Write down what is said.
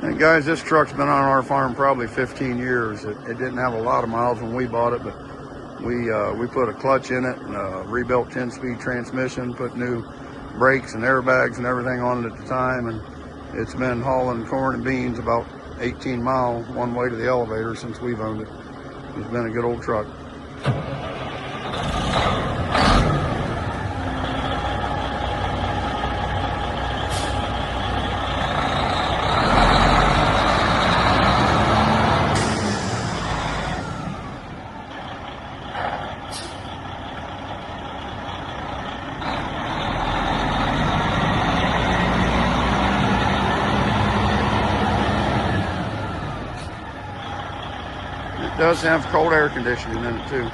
And guys, this truck's been on our farm probably 15 years. It didn't have a lot of miles when we bought it, but we put a clutch in it and a rebuilt 10-speed transmission, put new brakes and airbags and everything on it at the time, and it's been hauling corn and beans about 18 miles one way to the elevator since we've owned it. It's been a good old truck. It does have cold air conditioning in it too.